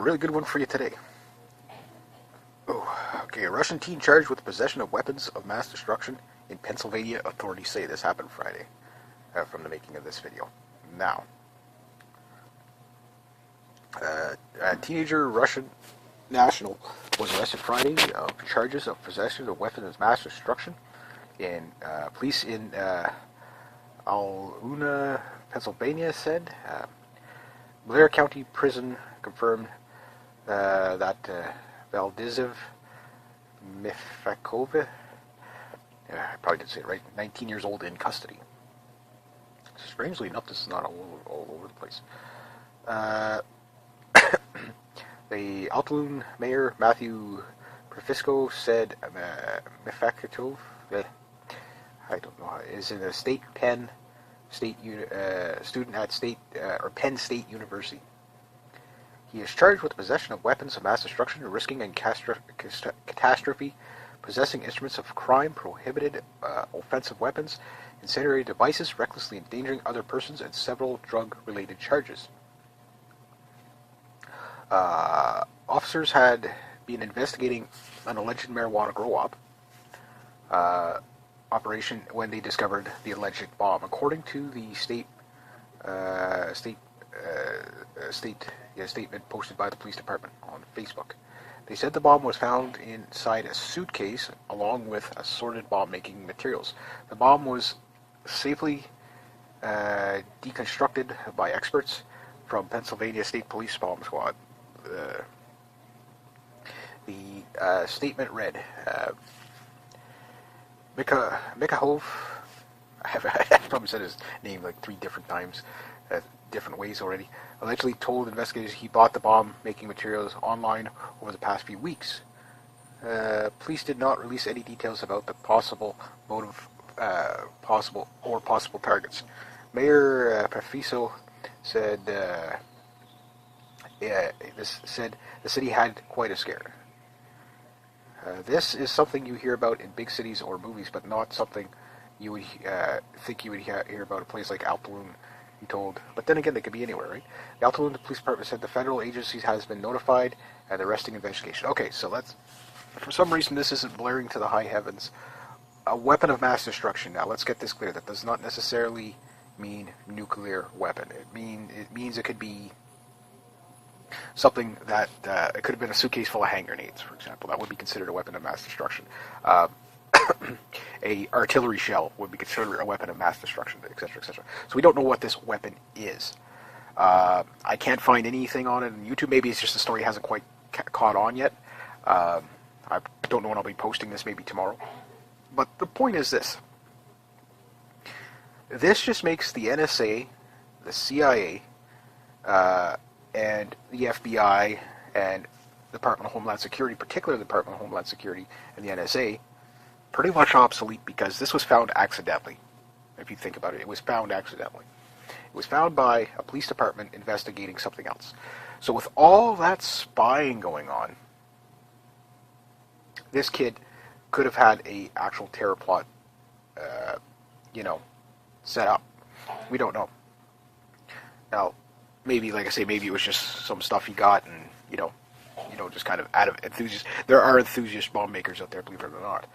Really good one for you today. Oh, okay. A Russian teen charged with possession of weapons of mass destruction in Pennsylvania. Authorities say this happened Friday from the making of this video. Now, a teenager Russian national was arrested Friday on charges of possession of weapons of mass destruction. In police in Altoona, Pennsylvania said Blair County Prison confirmed that Valdiziv Mifakova, I probably didn't say it right, 19 years old, in custody. Strangely enough, this is not all over the place. The Altoona mayor, Matthew Profisco, said Mifakov, I don't know, is in a state Penn State student at Penn State University. He is charged with possession of weapons of mass destruction, risking and catastrophe, possessing instruments of crime, prohibited offensive weapons, incendiary devices, recklessly endangering other persons, and several drug-related charges. Officers had been investigating an alleged marijuana grow-op operation when they discovered the alleged bomb. According to the statement posted by the police department on Facebook, they said the bomb was found inside a suitcase along with assorted bomb-making materials. The bomb was safely deconstructed by experts from Pennsylvania State Police Bomb Squad. The statement read, Mikahov, I've probably said his name like 3 different times, different ways already, allegedly told investigators he bought the bomb-making materials online over the past few weeks. Police did not release any details about the possible motive, possible targets. Mayor Pafiso said the city had quite a scare. This is something you hear about in big cities or movies, but not something you would think you would hear about a place like Altoona, he told. But then again, they could be anywhere, right? The Altoona Police Department said the federal agencies has been notified and the arresting investigation. Okay, so for some reason, this isn't blaring to the high heavens. A weapon of mass destruction. Now, let's get this clear. That does not necessarily mean nuclear weapon. It means it could be something that it could have been a suitcase full of hand grenades, for example. That would be considered a weapon of mass destruction. A artillery shell would be considered a weapon of mass destruction, etc., etc. So we don't know what this weapon is. I can't find anything on it on YouTube. Maybe it's just the story hasn't quite caught on yet. I don't know when I'll be posting this, maybe tomorrow. But the point is this. This just makes the NSA, the CIA, and the FBI and the Department of Homeland Security, particularly the Department of Homeland Security and the NSA, pretty much obsolete, because this was found accidentally. If you think about it, it was found accidentally. It was found by a police department investigating something else. So with all that spying going on, this kid could have had a actual terror plot, set up. We don't know. Now, maybe, like I say, maybe it was just some stuff he got, and just kind of out of enthusiast. There are enthusiast bomb makers out there, believe it or not.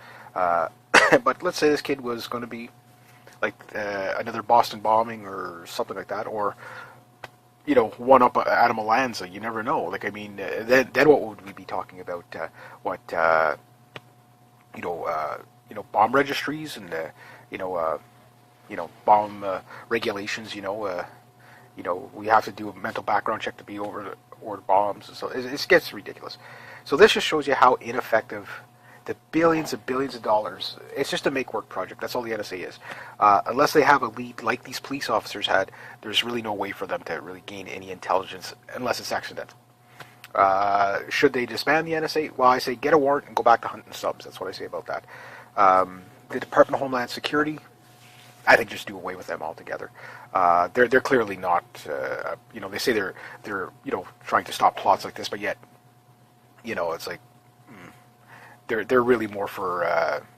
But let's say this kid was going to be like another Boston bombing or something like that, or one up Adam Alanza. You never know. Like, I mean, then what would we be talking about? Bomb registries and bomb regulations. We have to do a mental background check to be over bombs. So it gets ridiculous. So this just shows you how ineffective the billions and billions of dollars. It's just a make-work project. That's all the NSA is. Unless they have a lead like these police officers had, there's really no way for them to really gain any intelligence unless it's accidental. Should they disband the NSA? Well, I say get a warrant and go back to hunting subs. That's what I say about that. The Department of Homeland Security, I think just do away with them altogether. They're clearly not. They say they're trying to stop plots like this, but yet, it's like they're really more for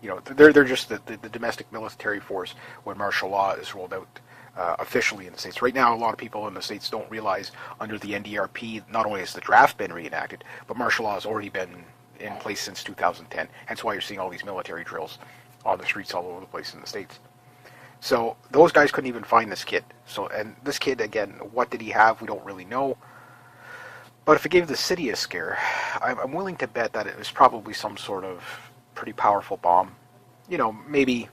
they're just the domestic military force when martial law is rolled out officially in the States. Right now, a lot of people in the States don't realize under the NDRP, not only has the draft been reenacted, but martial law has already been in place since 2010. Hence why you're seeing all these military drills on the streets all over the place in the States. So those guys couldn't even find this kid. So, and this kid, again, what did he have? We don't really know. But if it gave the city a scare, I'm willing to bet that it was probably some sort of pretty powerful bomb. You know, maybe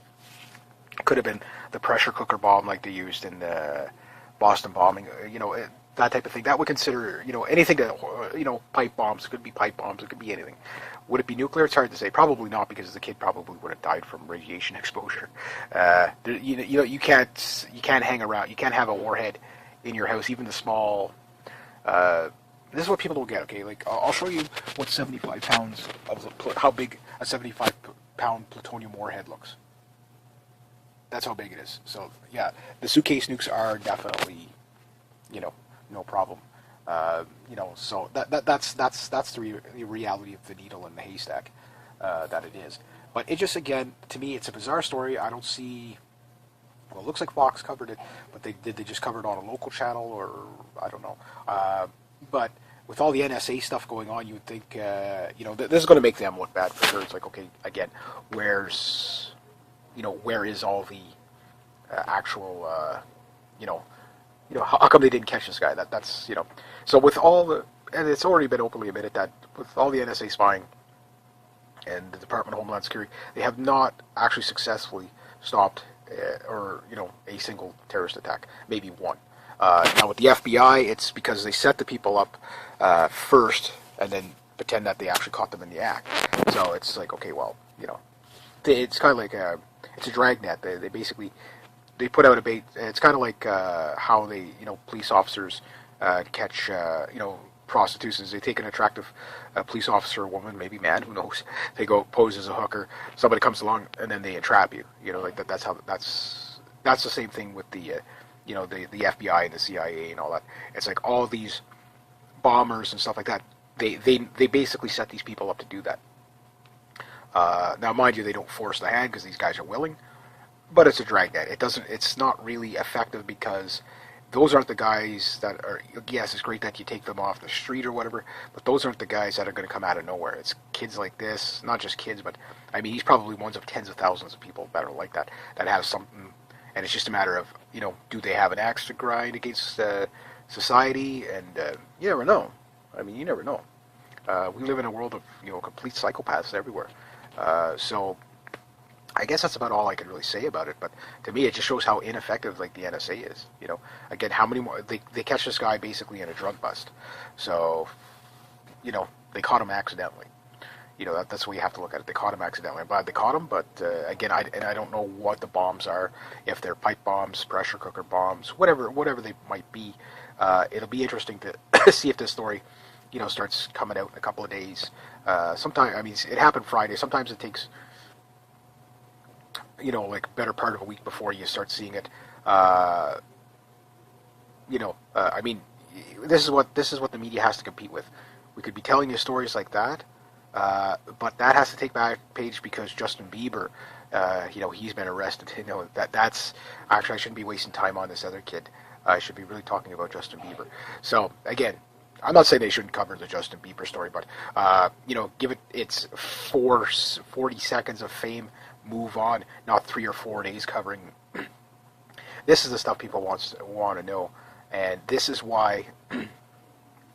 it could have been the pressure cooker bomb like they used in the Boston bombing. You know, that type of thing. That would consider, you know, anything that, you know, pipe bombs. It could be pipe bombs. It could be anything. Would it be nuclear? It's hard to say. Probably not, because the kid probably would have died from radiation exposure. You can't hang around. You can't have a warhead in your house, even the small. This is what people don't get. Okay, like I'll show you what 75 pounds of how big a 75-pound plutonium warhead looks. That's how big it is. So yeah, the suitcase nukes are definitely, you know, no problem. You know, so that's the reality of the needle in the haystack that it is. But it just, again, to me, it's a bizarre story. I don't see. Well, it looks like Fox covered it, but they just cover it on a local channel, or I don't know. But with all the NSA stuff going on, you would think, you know, this is going to make them look bad for sure. It's like, okay, again, where is all the actual, you know, how come they didn't catch this guy? That's, you know, so with all the, and it's already been openly admitted that with all the NSA spying and the Department of Homeland Security, they have not actually successfully stopped or, you know, a single terrorist attack, maybe one. Now with the FBI, it's because they set the people up first and then pretend that they actually caught them in the act. So it's like, okay, well, you know, it's kind of like it's a dragnet. They basically put out a bait. It's kind of like how they, you know, police officers catch, you know, prostitutes. They take an attractive police officer, woman, maybe man, who knows. They go pose as a hooker. Somebody comes along and then they entrap you. You know, like that's the same thing with the you know, the FBI and the CIA and all that. It's like all these bombers and stuff like that. They basically set these people up to do that. Now, mind you, they don't force the hand because these guys are willing, but it's a dragnet. It's not really effective because those aren't the guys that are. Yes, it's great that you take them off the street or whatever, but those aren't the guys that are going to come out of nowhere. It's kids like this, not just kids, but I mean, he's probably one of tens of thousands of people that are like that have something. And it's just a matter of, you know, do they have an axe to grind against society? And you never know. I mean, you never know. We live in a world of, you know, complete psychopaths everywhere. So I guess that's about all I can really say about it. But to me, it just shows how ineffective, like, the NSA is. You know, again, how many more they catch this guy basically in a drug bust. So, you know, they caught him accidentally. You know, that's the way you have to look at it. They caught him accidentally. I'm glad they caught him, but again, I don't know what the bombs are. If they're pipe bombs, pressure cooker bombs, whatever they might be. It'll be interesting to see if this story, you know, starts coming out in a couple of days. Sometimes, I mean, it happened Friday. Sometimes it takes, you know, like better part of a week before you start seeing it. You know, I mean, this is what the media has to compete with. We could be telling you stories like that. But that has to take back page because Justin Bieber, you know, he's been arrested. You know, that's actually, I shouldn't be wasting time on this other kid. I should be really talking about Justin Bieber. So again, I'm not saying they shouldn't cover the Justin Bieber story, but you know, give it its 40 seconds of fame, move on, not 3 or 4 days covering. This is the stuff people want to know, and this is why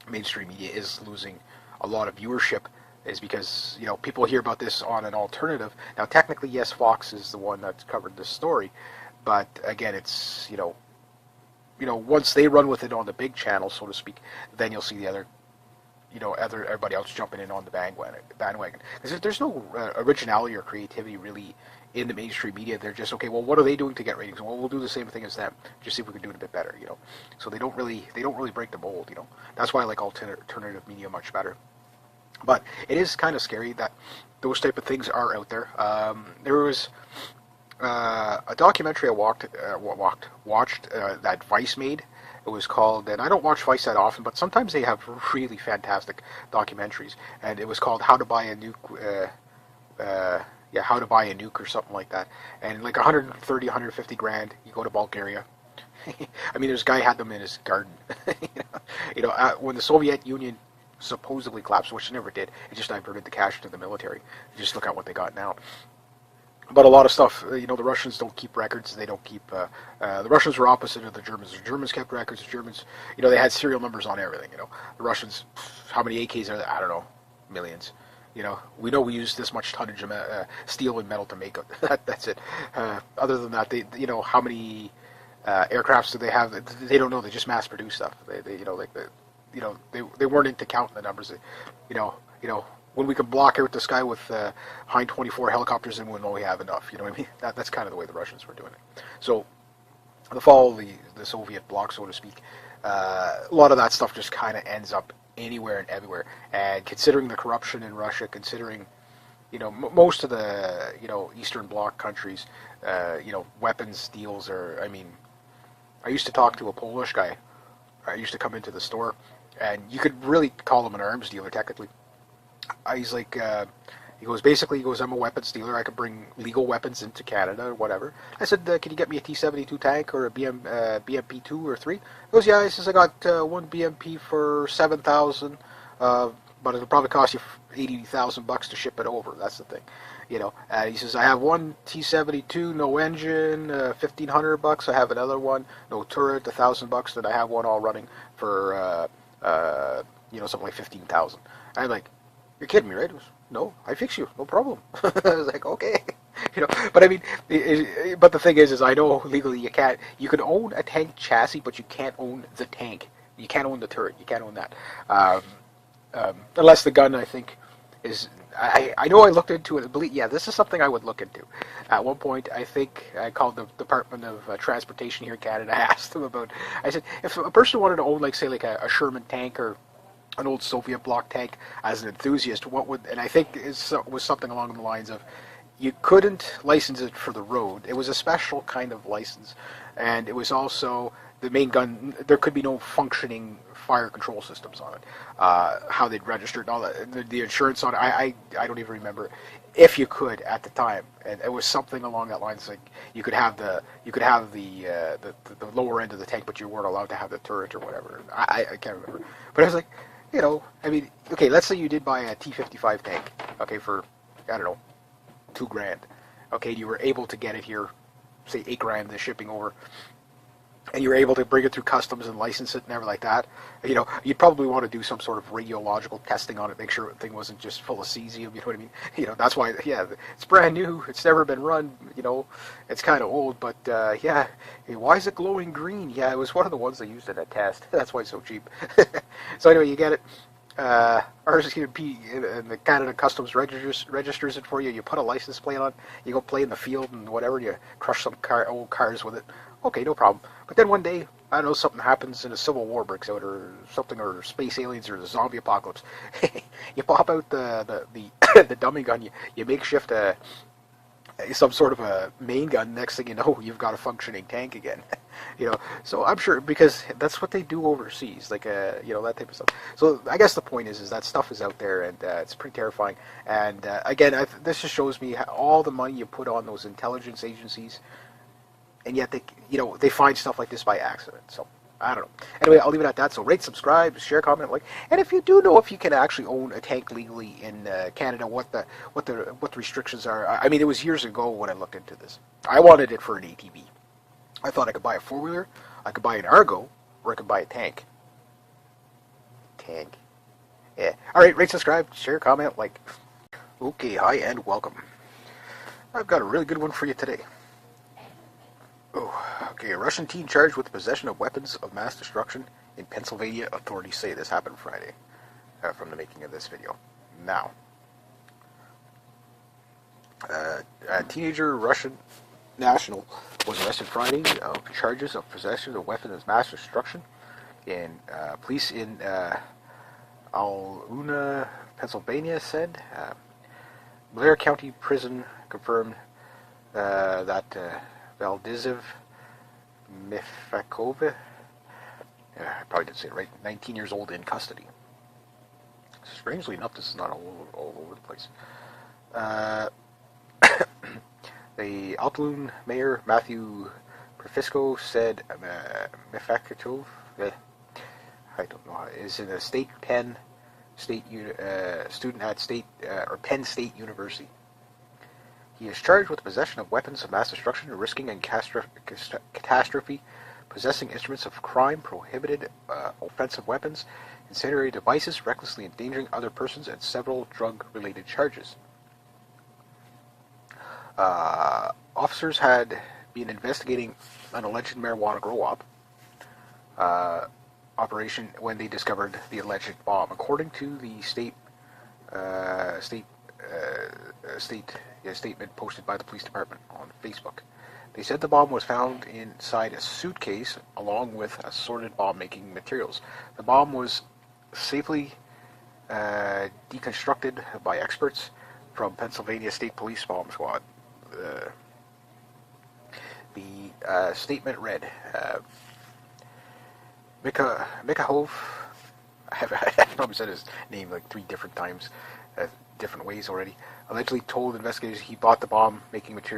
mainstream media is losing a lot of viewership. Is because, you know, people hear about this on an alternative. Now, technically, yes, Fox is the one that's covered this story, but again, it's, you know, once they run with it on the big channel, so to speak, then you'll see the other, you know, everybody else jumping in on the bandwagon. Because there's no originality or creativity really in the mainstream media. They're just, okay, well, what are they doing to get ratings? Well, we'll do the same thing as them. Just see if we can do it a bit better, you know. So they don't really break the mold, you know. That's why I like alternative media much better. But it is kind of scary that those type of things are out there. There was a documentary I watched that Vice made. It was called, and I don't watch Vice that often, but sometimes they have really fantastic documentaries. And it was called How to Buy a Nuke. How to Buy a Nuke or something like that. And like 130, 150 grand, you go to Bulgaria, I mean, this guy had them in his garden. When the Soviet Union supposedly collapsed, which it never did, it just diverted the cash to the military. Just look at what they got now. But a lot of stuff, the Russians don't keep records. They don't keep. The Russians were opposite of the Germans. The Germans kept records. The Germans, they had serial numbers on everything. The Russians, how many AKs are there? I don't know, millions. We know we use this much tonnage of steel and metal to make it. That's it. Other than that, how many aircrafts do they have? They don't know. They just mass produce stuff. They weren't into counting the numbers. When we could block out the sky with Hind 24 helicopters, then we'll know we have enough. You know what I mean? That's kind of the way the Russians were doing it. So the fall of the Soviet bloc, so to speak, a lot of that stuff just kind of ends up anywhere and everywhere. And considering the corruption in Russia, considering most of the Eastern Bloc countries, weapons deals are. I mean, I used to talk to a Polish guy. I used to come into the store, and you could really call him an arms dealer technically. He's like, he goes, I'm a weapons dealer. I can bring legal weapons into Canada or whatever. I said, can you get me a T-72 tank or a BMP 2 or 3? He goes, yeah. He says, I got one BMP for $7,000, but it'll probably cost you $80,000 to ship it over. That's the thing, he says, I have one T-72, no engine, $1,500. I have another one, no turret, $1,000. Then I have one all running for something like $15,000. I'm like, you're kidding me, right? He goes, no, I fix you, no problem. I was like, okay, But I mean, but the thing is I know legally you can't. You can own a tank chassis, but you can't own the tank. You can't own the turret. You can't own that, unless the gun, I think, is. I know I looked into it. Yeah, this is something I would look into. At one point, I think I called the Department of Transportation here in Canada. I asked them about. I said, if a person wanted to own, like, say, like a Sherman tank or an old Soviet bloc tank as an enthusiast, what would, and I think it was something along the lines of, you couldn't license it for the road. It was a special kind of license, and it was also the main gun. There could be no functioning fire control systems on it. How they'd registered and all that, the insurance on it. I don't even remember if you could at the time, and it was something along that lines. Like you could have the lower end of the tank, but you weren't allowed to have the turret or whatever. I can't remember, but I was like. I mean, okay, let's say you did buy a T-55 tank, okay, for, I don't know, $2,000. Okay, you were able to get it here, say $8,000, the shipping over, and you were able to bring it through customs and license it and everything like that. You'd probably want to do some sort of radiological testing on it, make sure the thing wasn't just full of cesium, you know what I mean? That's why, yeah, it's brand new, it's never been run, it's kind of old, but, yeah, hey, why is it glowing green? Yeah, it was one of the ones they used in a test, that's why it's so cheap. So anyway, you get it. RCMP and the Canada Customs registers it for you. You put a license plate on. You go play in the field and whatever. You crush some old cars with it. Okay, no problem. But then one day, I don't know, something happens and a civil war breaks out, or something, or space aliens, or the zombie apocalypse. You pop out the the dummy gun. You makeshift some sort of a main gun. Next thing you know, you've got a functioning tank again. So I'm sure, because that's what they do overseas, like that type of stuff. So I guess the point is that stuff is out there, and it's pretty terrifying. And again, this just shows me all the money you put on those intelligence agencies, and yet they find stuff like this by accident. So I don't know. Anyway, I'll leave it at that. So rate, subscribe, share, comment, like, and if you do know if you can actually own a tank legally in Canada, what the restrictions are. I mean, it was years ago when I looked into this. I wanted it for an ATV. I thought I could buy a four-wheeler, I could buy an Argo, or I could buy a tank. Tank. Yeah. Alright, rate, subscribe, share, comment, like. Okay, hi and welcome. I've got a really good one for you today. Oh, okay, a Russian teen charged with possession of weapons of mass destruction in Pennsylvania. Authorities say this happened Friday, from the making of this video. Now, a teenager Russian national was arrested Friday on charges of possession of weapons of mass destruction. And police in Altoona, Pennsylvania said Blair County Prison confirmed that Valdiziv Mifakova, I probably didn't say it right, 19 years old, in custody. Strangely enough, this is not all over the place. The Altoona Mayor Matthew Rafisco said Mefakatov, I don't know, is in a student at Penn State University. He is charged with possession of weapons of mass destruction, risking and catastrophe, possessing instruments of crime, prohibited offensive weapons, incendiary devices, recklessly endangering other persons, and several drug-related charges. Officers had been investigating an alleged marijuana grow-op operation when they discovered the alleged bomb. According to the statement posted by the police department on Facebook, they said the bomb was found inside a suitcase along with assorted bomb-making materials. The bomb was safely deconstructed by experts from Pennsylvania State Police Bomb Squad. The statement read, Mikahov, I've probably said his name like 3 different times, different ways already, allegedly told investigators he bought the bomb-making material